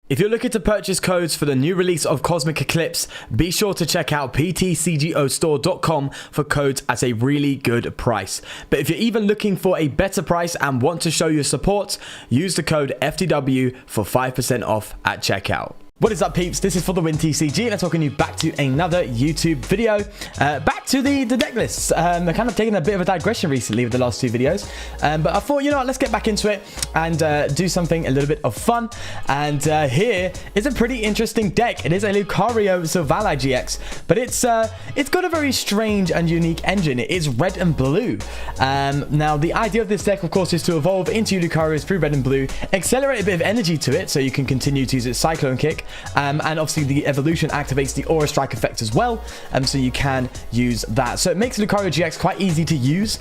If you're looking to purchase codes for the new release of Cosmic Eclipse, be sure to check out ptcgostore.com for codes at a really good price. But if you're even looking for a better price and want to show your support, use the code FTW for 5% off at checkout. What is up, peeps? This is For The Win TCG, and I'm talking you back to another YouTube video. Back to the deck lists. I've kind of taken a bit of a digression recently with the last two videos. But I thought, you know what, let's get back into it and do something a little bit of fun. And here is a pretty interesting deck. It is a Lucario Silvally-GX, but it's got a very strange and unique engine. It is red and blue. Now, the idea of this deck, of course, is to evolve into Lucario's through red and blue, accelerate a bit of energy to it so you can continue to use its Cyclone Kick. And obviously the evolution activates the Aura Strike effect as well, so you can use that. So it makes Lucario GX quite easy to use,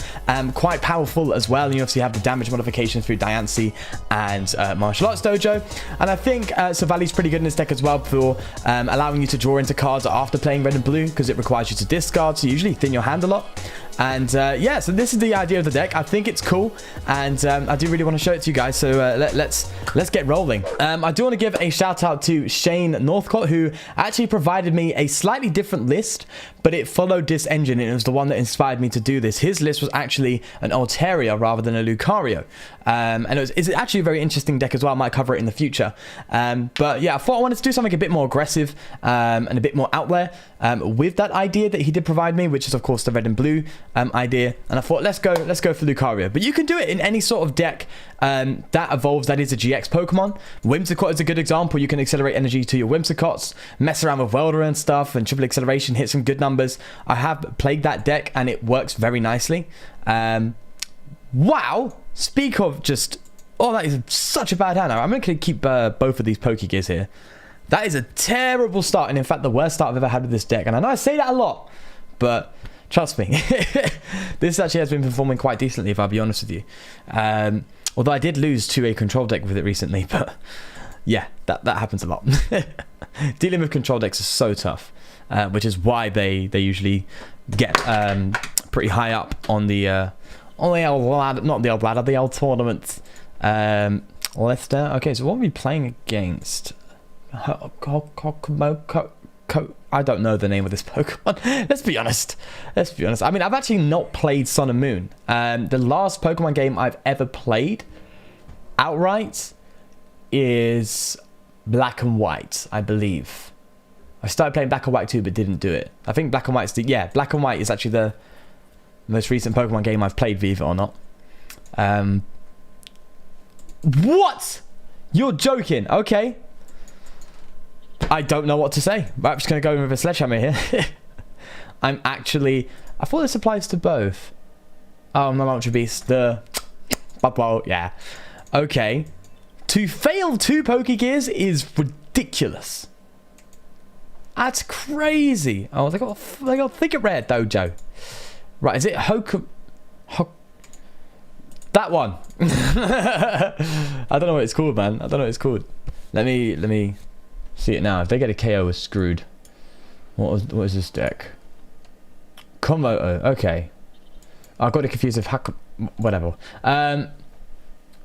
quite powerful as well. And you obviously have the damage modification through Diancie and Martial Arts Dojo. And I think Silvally's pretty good in this deck as well for allowing you to draw into cards after playing red and blue, because it requires you to discard, so you usually thin your hand a lot. And yeah, so this is the idea of the deck. I think it's cool, and I do really want to show it to you guys. So let's get rolling. I do want to give a shout out to Shane Northcott, who actually provided me a slightly different list, but it followed this engine, and it was the one that inspired me to do this. His list was actually an Altaria rather than a Lucario, and it's actually a very interesting deck as well. I might cover it in the future, but yeah, I thought I wanted to do something a bit more aggressive and a bit more out there with that idea that he did provide me, which is of course the red and blue idea. And I thought, let's go for Lucario. But you can do it in any sort of deck that evolves, that is a GX Pokemon. Whimsicott is a good example. You can accelerate energy to your Whimsicots, mess around with Welder and stuff, and triple acceleration, hit some good numbers. I have played that deck and it works very nicely. Wow, speak of just, oh, that is such a bad hand. I'm going to keep both of these Pokegears here. That is a terrible start, and in fact the worst start I've ever had with this deck. And I know I say that a lot, but trust me, this actually has been performing quite decently, if I'll be honest with you. Although I did lose to a control deck with it recently, but yeah, that happens a lot. Dealing with control decks is so tough, which is why they usually get pretty high up on the old ladder, not the old ladder, the old tournament. Leicester. Okay, so what are we playing against? I don't know the name of this Pokemon. Let's be honest. I mean, I've actually not played Sun and Moon. The last Pokemon game I've ever played outright is Black and White, I believe. I started playing Black and White too, but didn't do it. I think Black and White's Black and White is actually the most recent Pokemon game I've played, believe it or not. What? You're joking? Okay. I don't know what to say. I'm just going to go in with a sledgehammer here. I thought this applies to both. Oh, my Ultra Beast. Well, yeah. Okay. To fail 2 Pokegears is ridiculous. That's crazy. Oh, they got Thicket Rare Dojo. Right, is it that one? I don't know what it's called, man. I don't know what it's called. Let me see it now. If they get a KO, we're screwed. What is this deck? Komodo. Okay. I got it confused with whatever.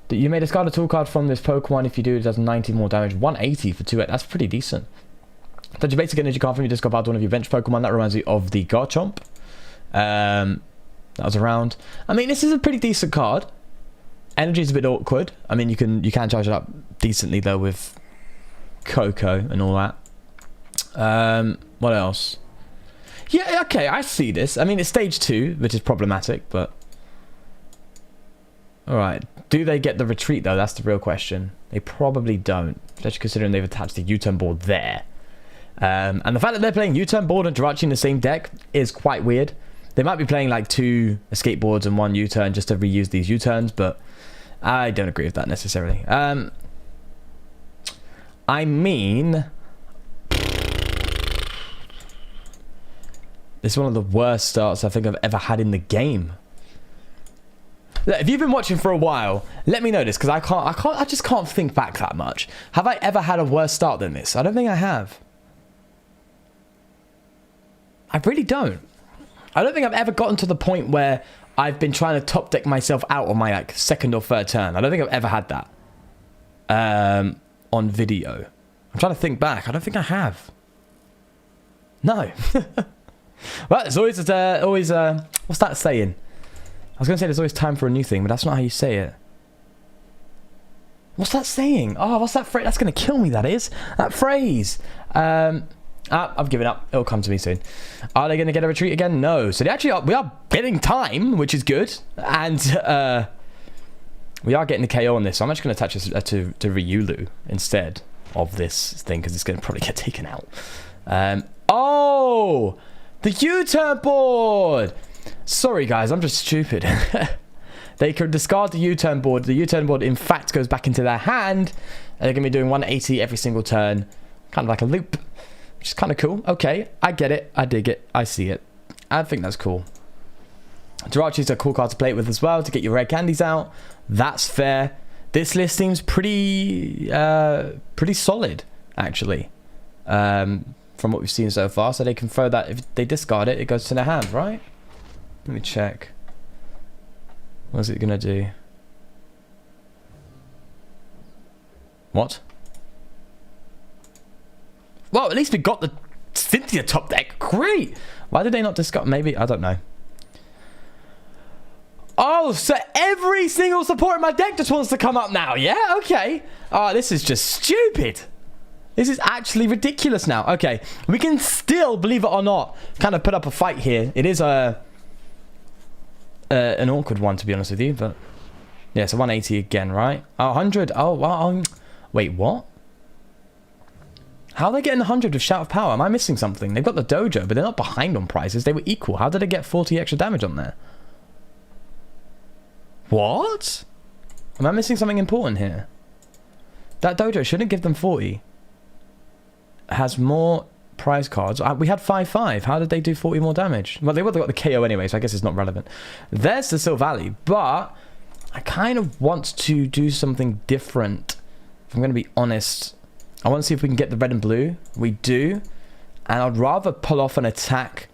You may discard a tool card from this Pokemon. If you do, it does 90 more damage. 180 for 2. That's pretty decent. Touch your basic energy card from your discard pile to one of your bench Pokemon. That reminds me of the Garchomp. That was around. I mean, this is a pretty decent card. Energy is a bit awkward. I mean, you can charge it up decently though with Coco and all that. What else? Yeah, okay, I see this. I mean, it's stage 2, which is problematic, but all right. Do they get the retreat though? That's the real question. They probably don't, especially considering they've attached the U-turn board there. And the fact that they're playing U-turn board and Jirachi in the same deck is quite weird. They might be playing like 2 escape boards and 1 U-turn just to reuse these U-turns, but I don't agree with that necessarily. I mean, this is one of the worst starts I think I've ever had in the game. Look, if you've been watching for a while, let me know this, because I just can't think back that much. Have I ever had a worse start than this? I don't think I have. I really don't. I don't think I've ever gotten to the point where I've been trying to top deck myself out on my like 2nd or 3rd turn. I don't think I've ever had that on video. I'm trying to think back. I don't think I have. No. Well, it's always, what's that saying? I was going to say there's always time for a new thing, but that's not how you say it. What's that saying? Oh, what's that phrase? That's going to kill me, that is. That phrase. I've given up. It'll come to me soon. Are they going to get a retreat again? No. So they actually are, we are getting time, which is good. And we are getting the KO on this. So I'm actually going to attach this to Ryulu instead of this thing, because it's going to probably get taken out. Oh! The U-turn board! Sorry, guys. I'm just stupid. They could discard the U-turn board. The U-turn board, in fact, goes back into their hand. And they're going to be doing 180 every single turn. Kind of like a loop. Which is kind of cool. Okay, I get it. I dig it. I see it. I think that's cool. Jirachi's a cool card to play it with as well, to get your red candies out. That's fair. This list seems pretty solid, actually. From what we've seen so far. So they can throw that. If they discard it, it goes to their hand, right? Let me check. What's it going to do? What? Well, at least we got the Cynthia top deck. Great. Why did they not discard? Maybe, I don't know. Oh, so every single support in my deck just wants to come up now. Yeah, okay. Oh, this is just stupid. This is actually ridiculous now. Okay, we can still, believe it or not, kind of put up a fight here. It is an awkward one, to be honest with you, but yeah, so 180 again, right? 100. Oh, well, wait, what? How are they getting 100 with Shout of Power? Am I missing something? They've got the dojo, but they're not behind on prices. They were equal. How did they get 40 extra damage on there? What? Am I missing something important here? That dojo shouldn't give them 40. Has more prize cards. We had 5-5. How did they do 40 more damage? Well, they would have got the KO anyway, so I guess it's not relevant. There's the Silvally, but I kind of want to do something different. If I'm going to be honest, I want to see if we can get the red and blue. We do. And I'd rather pull off an attack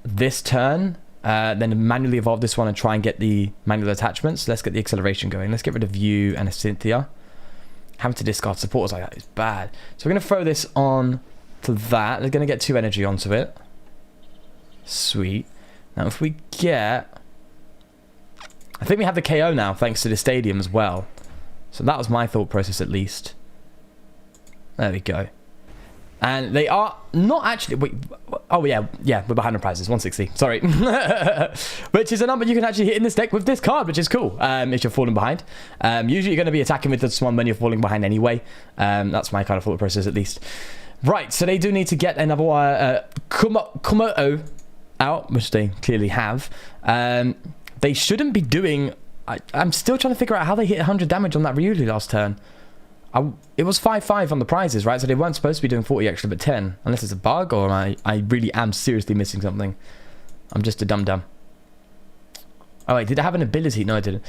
this turn than manually evolve this one and try and get the manual attachments. Let's get the acceleration going. Let's get rid of you and a Cynthia. Having to discard supporters like that is bad. So we're going to throw this on to that. They're going to get 2 energy onto it. Sweet. Now if we get... I think we have the KO now, thanks to the stadium as well. So that was my thought process at least. There we go. And they are not actually... Wait, oh, yeah, we're behind on prizes. 160. Sorry. Which is a number you can actually hit in this deck with this card, which is cool if you're falling behind. Usually you're going to be attacking with this one when you're falling behind anyway. That's my kind of thought process, at least. Right, so they do need to get another Kumoto out, which they clearly have. They shouldn't be doing... I'm still trying to figure out how they hit 100 damage on that Ryulu last turn. It was 5-5 on the prizes, right? So they weren't supposed to be doing 40 extra, but 10. Unless it's a bug, or I really am seriously missing something. I'm just a dum-dum. Oh, wait, did it have an ability? No, I didn't.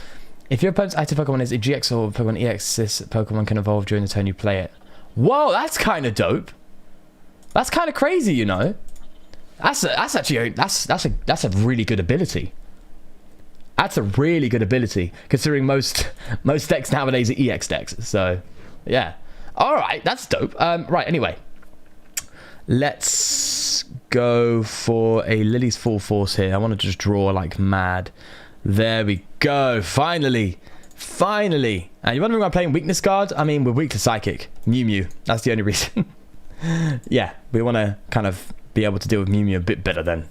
If your opponent's active Pokemon is a GX or Pokemon EX, this Pokemon can evolve during the turn you play it. Whoa, that's kind of dope. That's kind of crazy, you know. That's a really good ability. That's a really good ability, considering most decks nowadays are EX decks. So, yeah. All right, that's dope. Right, anyway. Let's go for a Lily's Full Force here. I want to just draw like mad. There we go. Finally. Finally. And you're wondering why I'm playing Weakness Guard? I mean, we're weak to Psychic. Mew Mew. That's the only reason. Yeah, we want to kind of be able to deal with Mew Mew a bit better than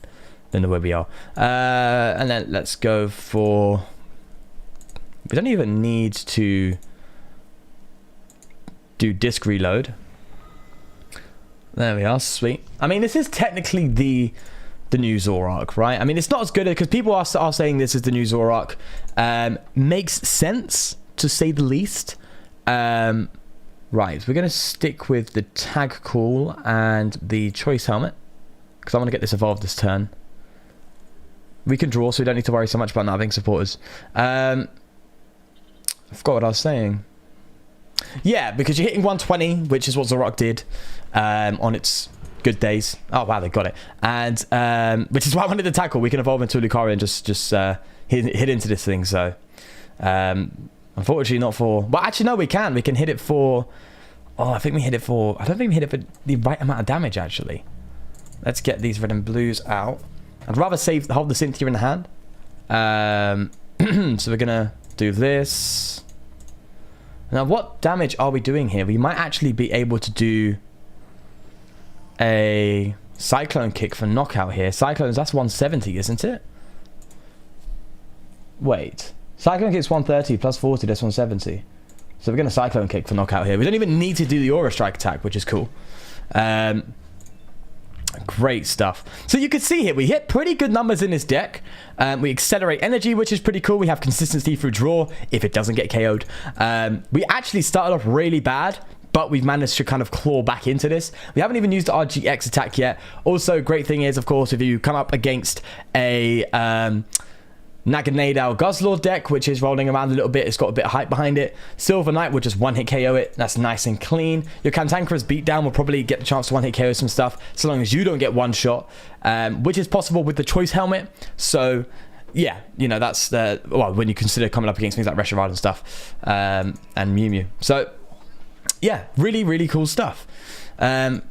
the way we are. And then let's go for... We don't even need to do disc reload. There we are, sweet. I mean, this is technically the new Zoroark, right? I mean, it's not as good because people are saying this is the new Zoroark. Makes sense, to say the least. Right, we're going to stick with the Tag Call and the Choice Helmet, because I want to get this evolved this turn. We can draw, so we don't need to worry so much about not having supporters. I forgot what I was saying. Yeah, because you're hitting 120, which is what Zoroark did on its good days. Oh, wow, they got it. And which is why I wanted the tackle. We can evolve into a Lucario and just hit into this thing. So, unfortunately, not for... Well, actually, no, we can. We can hit it for Oh, I think we hit it for... I don't think we hit it for the right amount of damage, actually. Let's get these red and blues out. I'd rather hold the Cynthia in the hand. So we're going to do this. Now, what damage are we doing here? We might actually be able to do a Cyclone Kick for knockout here. Cyclones, that's 170, isn't it? Wait. Cyclone Kick's 130 plus 40, that's 170. So we're going to Cyclone Kick for knockout here. We don't even need to do the Aura Strike attack, which is cool. Great stuff. So you can see here, we hit pretty good numbers in this deck. We accelerate energy, which is pretty cool. We have consistency through draw if it doesn't get KO'd. We actually started off really bad, but we've managed to kind of claw back into this. We haven't even used our GX attack yet. Also, great thing is, of course, if you come up against a... Naganadal Guzzlord deck, which is rolling around a little bit. It's got a bit of hype behind it. Silver Knight will just one-hit KO it. That's nice and clean. Your Cantankerous Beatdown will probably get the chance to one-hit KO some stuff, so long as you don't get one shot, which is possible with the Choice Helmet. So, yeah, you know, that's the... Well, when you consider coming up against things like Reshiram and stuff, and Mew Mew. So, yeah, really, really cool stuff. Well,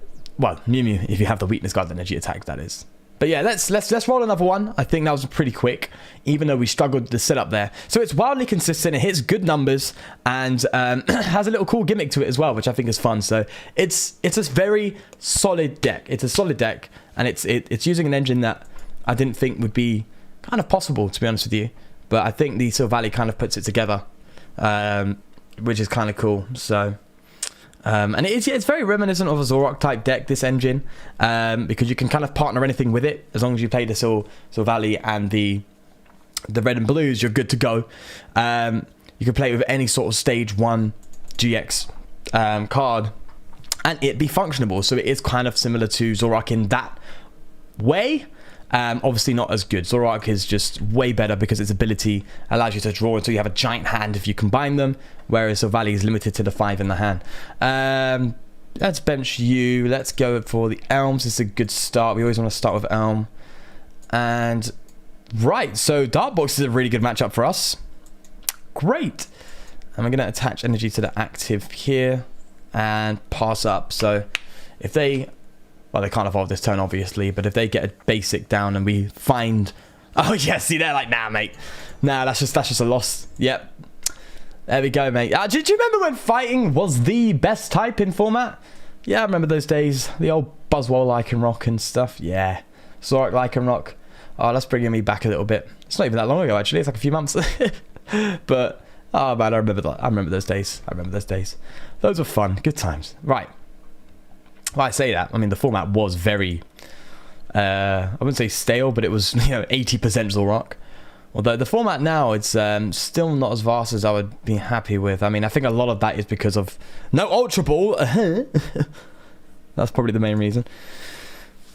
Mew Mew, if you have the Weakness Guard Energy attack, that is. But yeah, let's roll another one. I think that was pretty quick, even though we struggled with the setup there. So it's wildly consistent. It hits good numbers and has a little cool gimmick to it as well, which I think is fun. So it's a very solid deck. It's a solid deck, and it's using an engine that I didn't think would be kind of possible, to be honest with you. But I think the Silvally kind of puts it together, which is kind of cool. So. And it's very reminiscent of a Zoroark type deck, this engine, because you can kind of partner anything with it. As long as you play the Silvally and the red and blues, you're good to go. You can play it with any sort of stage 1 GX card, and it'd be functionable. So it is kind of similar to Zoroark in that way. Obviously not as good. Zoroark is just way better because its ability allows you to draw until you have a giant hand if you combine them, whereas Silvally is limited to the 5 in the hand. Let's bench you. Let's go for the Elms. This is a good start. We always want to start with Elm. And right, so Darkbox is a really good matchup for us. Great. And we're going to attach energy to the active here and pass up. So if they... Well, they can't evolve this turn, obviously, but if they get a basic down and we find... Oh, yeah, see, they're like, nah, mate. Nah, that's just a loss. Yep. There we go, mate. Did you remember when fighting was the best type in format? Yeah, I remember those days. The old Buzzwole Lycanroc and stuff. Yeah. Zoroark Lycanroc. Oh, that's bringing me back a little bit. It's not even that long ago, actually. It's like a few months. But, oh, man, I remember that. I remember those days. I remember those days. Those were fun. Good times. Right. Well, I say that. I mean, the format was very, I wouldn't say stale, but it was, 80% Zoroark. Although the format now, it's still not as vast as I would be happy with. I mean, I think a lot of that is because of no Ultra Ball. That's probably the main reason.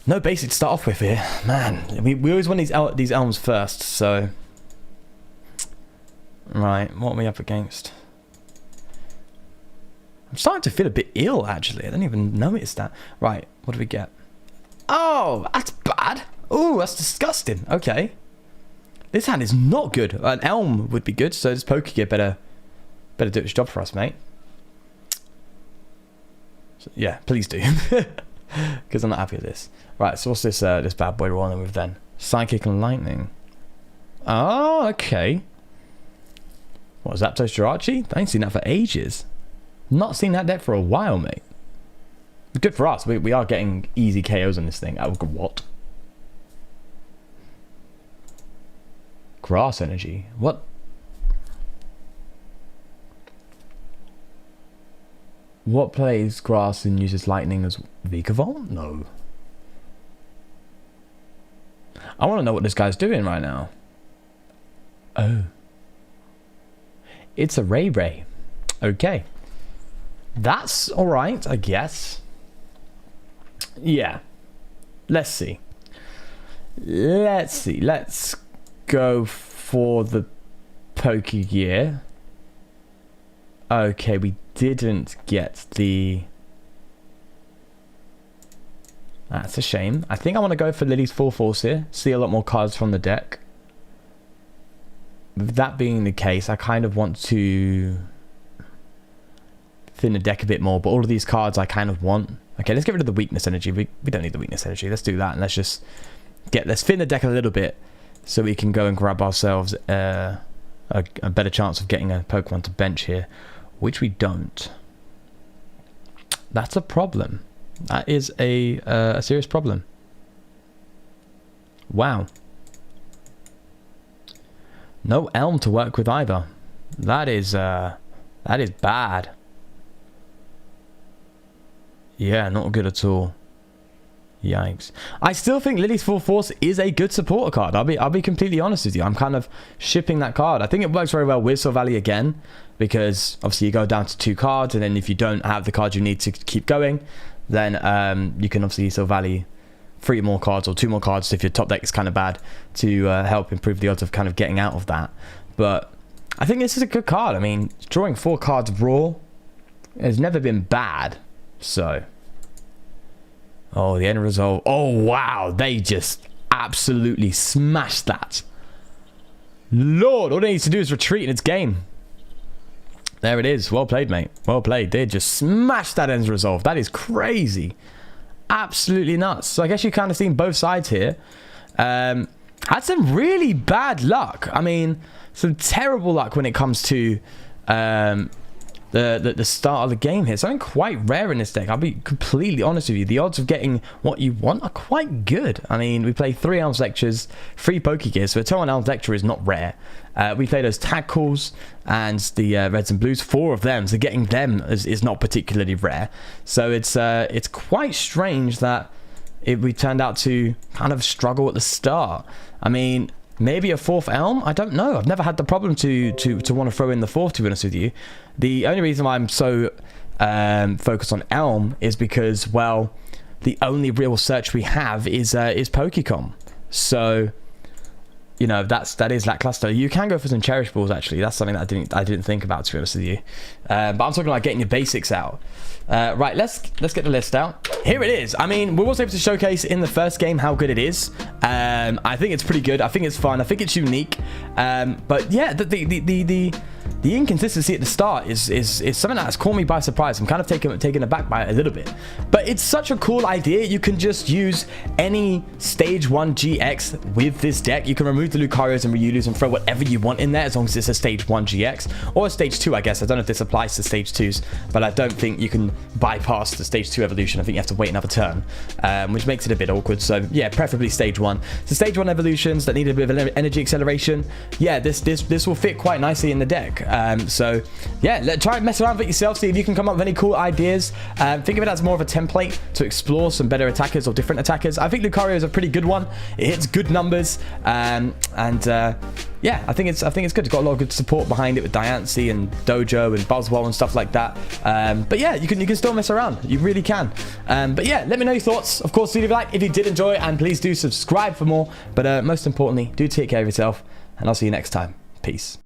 No basic to start off with here. Man, we always want these Elms first, so... Right, what are we up against? I'm starting to feel a bit ill, actually. I didn't even notice that. Right, what do we get? Oh, that's bad. Oh, that's disgusting. Okay. This hand is not good. An Elm would be good, so this Pokegear better do its job for us, mate. So, yeah, please do. Because I'm not happy with this. Right, so what's this this bad boy rolling with then? Psychic and Lightning. Oh, okay. What, Zapdos Jirachi? I ain't seen that for ages. Not seen that deck for a while, mate. Good for us. We are getting easy KOs on this thing. Oh, what? Grass Energy. What? What plays Grass and uses Lightning as Vikavolt? No. I want to know what this guy's doing right now. Oh. It's a Ray. Okay. That's alright, I guess. Yeah. Let's see. Let's go for the Pokegear. Okay, we didn't get the... That's a shame. I think I want to go for Lily's Full Force here. See a lot more cards from the deck. With that being the case, I kind of want to... thin the deck a bit more, but all of these cards I kind of want. Okay, let's get rid of the weakness energy. We don't need the weakness energy. Let's do that, and let's thin the deck a little bit so we can go and grab ourselves a better chance of getting a Pokemon to bench here, which we don't. That's a problem. That is a serious problem. Wow. No Elm to work with either. That is bad. Yeah, not good at all. Yikes. I still think Lily's Full Force is a good supporter card. I'll be completely honest with you. I'm kind of shipping that card. I think it works very well with Silvally again, because obviously you go down to 2 cards, and then if you don't have the card you need to keep going, then you can obviously Silvally 3 more cards or 2 more cards if your top deck is kind of bad to help improve the odds of kind of getting out of that. But I think this is a good card. I mean, drawing 4 cards raw has never been bad. So, oh, the end result. Oh, wow. They just absolutely smashed that. Lord, all they need to do is retreat in its game. There it is. Well played, mate. Well played. They just smashed that end resolve. That is crazy. Absolutely nuts. So I guess you've kind of seen both sides here. Had some really bad luck. I mean, some terrible luck when it comes to the start of the game here. Something quite rare in this deck. I'll be completely honest with you. The odds of getting what you want are quite good. I mean, we play 3 Elms Lectures, 3 Pokegears, so a turn 1 Elms Lecture is not rare. We play those tag calls and the Reds and Blues, 4 of them, so getting them is not particularly rare. So it's quite strange that we turned out to kind of struggle at the start. I mean, maybe a 4th Elm? I don't know. I've never had the problem to want to throw in the 4th, to be honest with you. The only reason why I'm so focused on Elm is because, well, the only real search we have is Pokecom. So, you know, that is lackluster. You can go for some Cherish Balls, actually. That's something that I didn't think about, to be honest with you. But I'm talking about getting your basics out. Right, let's get the list out. Here it is. I mean, we was able to showcase in the first game how good it is. I think it's pretty good. I think it's fun. I think it's unique. But yeah, the inconsistency at the start is something that has caught me by surprise. I'm kind of taken aback by it a little bit. But it's such a cool idea. You can just use any Stage 1 GX with this deck. You can remove the Lucarios and Riolus and throw whatever you want in there, as long as it's a Stage 1 GX. Or a Stage 2, I guess. I don't know if this applies to Stage 2s, but I don't think you can bypass the Stage 2 evolution. I think you have to wait another turn, which makes it a bit awkward. So yeah, preferably Stage 1. So Stage 1 evolutions that need a bit of energy acceleration. Yeah, this will fit quite nicely in the deck. So yeah, try and mess around with it yourself, see if you can come up with any cool ideas. Think of it as more of a template to explore some better attackers or different attackers. I think Lucario is a pretty good one. It hits good numbers, yeah, I think it's good. It's got a lot of good support behind it with Diancie and Dojo and Buzzwole and stuff like that. But yeah, you can still mess around. You really can. But yeah, let me know your thoughts. Of course, leave a like if you did enjoy, and please do subscribe for more. But most importantly, do take care of yourself, and I'll see you next time. Peace.